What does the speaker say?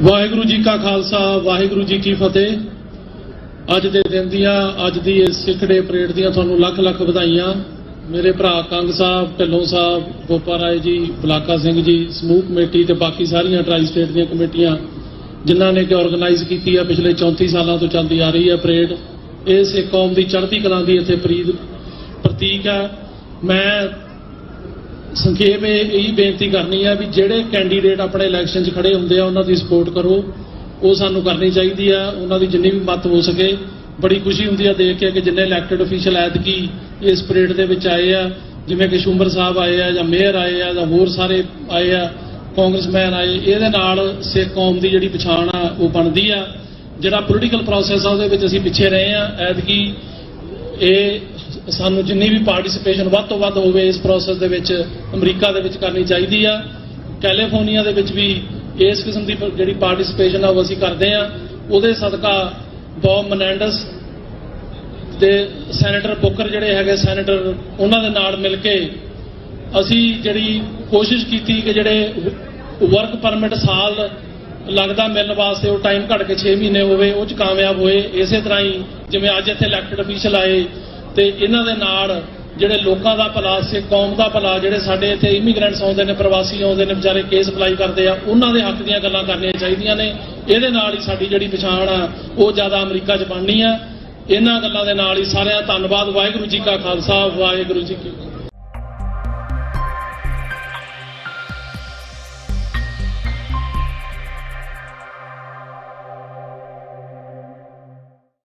ਵਾਹਿਗੁਰੂ ਜੀ ਕਾ ਖਾਲਸਾ ਵਾਹਿਗੁਰੂ ਜੀ ਕੀ ਫਤਿਹ। ਅੱਜ ਦੇ ਦਿਨ ਦੀਆਂ ਅੱਜ ਦੀ ਇਸ ਸਿੱਖ ਡੇ ਪਰੇਡ ਦੀਆਂ ਤੁਹਾਨੂੰ ਲੱਖ ਲੱਖ ਵਧਾਈਆਂ। ਮੇਰੇ ਭਰਾ ਕੰਗ ਸਾਹਿਬ, ਢਿੱਲੋਂ ਸਾਹਿਬ, ਗੋਪਾ ਰਾਏ ਜੀ, ਬਲਾਕਾ ਸਿੰਘ ਜੀ, ਸਮੂਹ ਕਮੇਟੀ ਤੇ ਬਾਕੀ ਸਾਰੀਆਂ ਟਰਾਈ ਸਟੇਟ ਦੀਆਂ ਕਮੇਟੀਆਂ ਜਿਨ੍ਹਾਂ ਨੇ ਕਿ ਆਰਗੇਨਾਈਜ਼ ਕੀਤੀ ਆ। ਪਿਛਲੇ 34 ਸਾਲਾਂ ਤੋਂ ਚੱਲਦੀ ਆ ਰਹੀ ਹੈ ਪਰੇਡ। ਇਹ ਸਿੱਖ ਕੌਮ ਦੀ ਚੜ੍ਹਦੀ ਕਲਾ ਦੀ ਇੱਥੇ ਪ੍ਰਤੀਕ ਹੈ। ਮੈਂ ਸੰਖੇਪ ਇਹੀ ਬੇਨਤੀ ਕਰਨੀ ਹੈ ਵੀ ਜਿਹੜੇ ਕੈਂਡੀਡੇਟ ਆਪਣੇ ਇਲੈਕਸ਼ਨ 'ਚ ਖੜੇ ਹੁੰਦੇ ਆ ਉਹਨਾਂ ਦੀ ਸਪੋਰਟ ਕਰੋ। ਉਹ ਸਾਨੂੰ ਕਰਨੀ ਚਾਹੀਦੀ ਆ। ਉਹਨਾਂ ਦੀ ਜਿੰਨੀ ਵੀ ਮਦਦ ਹੋ ਸਕੇ। ਬੜੀ ਖੁਸ਼ੀ ਹੁੰਦੀ ਆ ਦੇਖ ਕੇ ਕਿ ਜਿੰਨੇ ਇਲੈਕਟਡ ਅਫੀਸ਼ੀਅਲ ਐਤਕੀ ਇਸ ਪਰੇਡ ਦੇ ਵਿੱਚ ਆਏ ਆ, ਜਿਵੇਂ ਕਿ ਸ਼ੁੰਬਰ ਸਾਹਿਬ ਆਏ ਆ ਜਾਂ ਮੇਅਰ ਆਏ ਆ ਜਾਂ ਹੋਰ ਸਾਰੇ ਆਏ ਆ, ਕਾਂਗਰਸਮੈਨ ਆਏ। ਇਹਦੇ ਨਾਲ ਸਿੱਖ ਕੌਮ ਦੀ ਜਿਹੜੀ ਪਛਾਣ ਆ ਉਹ ਬਣਦੀ ਆ। ਜਿਹੜਾ ਪੋਲੀਟੀਕਲ ਪ੍ਰੋਸੈਸ ਆ ਉਹਦੇ ਵਿੱਚ ਅਸੀਂ ਪਿੱਛੇ ਰਹੇ ਆ। ਐਤਕੀ ਇਹ ਸਾਨੂੰ ਜਿੰਨੀ ਵੀ ਪਾਰਟਿਸਿਪੇਸ਼ਨ ਵੱਧ ਤੋਂ ਵੱਧ ਹੋਵੇ ਇਸ ਪ੍ਰੋਸੈਸ ਦੇ ਵਿੱਚ ਅਮਰੀਕਾ ਦੇ ਵਿੱਚ ਕਰਨੀ ਚਾਹੀਦੀ ਆ। ਕੈਲੀਫੋਰਨੀਆ ਦੇ ਵਿੱਚ ਵੀ ਇਸ ਕਿਸਮ ਦੀ ਜਿਹੜੀ ਪਾਰਟਿਸਿਪੇਸ਼ਨ ਆ ਉਹ ਅਸੀਂ ਕਰਦੇ ਆ। ਉਹਦੇ ਸਦਕਾ ਬੌਬ ਮਨੈਂਡਸ ਤੇ ਸੈਨੇਟਰ ਬੁਕਰ ਜਿਹੜੇ ਹੈਗੇ ਸੈਨੇਟਰ, ਉਹਨਾਂ ਦੇ ਨਾਲ ਮਿਲ ਕੇ ਅਸੀਂ ਜਿਹੜੀ ਕੋਸ਼ਿਸ਼ ਕੀਤੀ ਕਿ ਜਿਹੜੇ ਵਰਕ ਪਰਮਿਟ ਸਾਲ ਲੱਗਦਾ ਮਿਲਣ ਵਾਸਤੇ ਉਹ ਟਾਈਮ ਘੱਟ ਕੇ 6 ਮਹੀਨੇ ਹੋਵੇ, ਉਹ 'ਚ ਕਾਮਯਾਬ ਹੋਏ। ਇਸੇ ਤਰ੍ਹਾਂ ਹੀ ਜਿਵੇਂ ਅੱਜ ਇੱਥੇ ਇਲੈਕਟਡ ਅਫੀਸ਼ੀਅਲ ਆਏ ਤੇ ਇਹਨਾਂ ਦੇ ਨਾਲ ਜਿਹੜੇ ਲੋਕਾਂ ਦਾ ਭਲਾ, ਸਿੱਖ ਕੌਮ ਦਾ ਭਲਾ, ਜਿਹੜੇ ਸਾਡੇ ਇੱਥੇ ਇਮੀਗ੍ਰੈਂਟਸ ਆਉਂਦੇ ਨੇ, ਪ੍ਰਵਾਸੀ ਆਉਂਦੇ ਨੇ, ਵਿਚਾਰੇ ਕੇਸ ਅਪਲਾਈ ਕਰਦੇ ਆ, ਉਹਨਾਂ ਦੇ ਹੱਕ ਦੀਆਂ ਗੱਲਾਂ ਕਰਨੀਆਂ ਚਾਹੀਦੀਆਂ ਨੇ। ਇਹਦੇ ਨਾਲ ਹੀ ਸਾਡੀ ਜਿਹੜੀ ਪਛਾਣ ਆ ਉਹ ਜ਼ਿਆਦਾ ਅਮਰੀਕਾ 'ਚ ਬਣਨੀ ਆ। ਇਹਨਾਂ ਗੱਲਾਂ ਦੇ ਨਾਲ ਹੀ ਸਾਰਿਆਂ ਦਾ ਧੰਨਵਾਦ। ਵਾਹਿਗੁਰੂ ਜੀ ਕਾ ਖਾਲਸਾ, ਵਾਹਿਗੁਰੂ ਜੀ ਕੀ ਫਤਿਹ।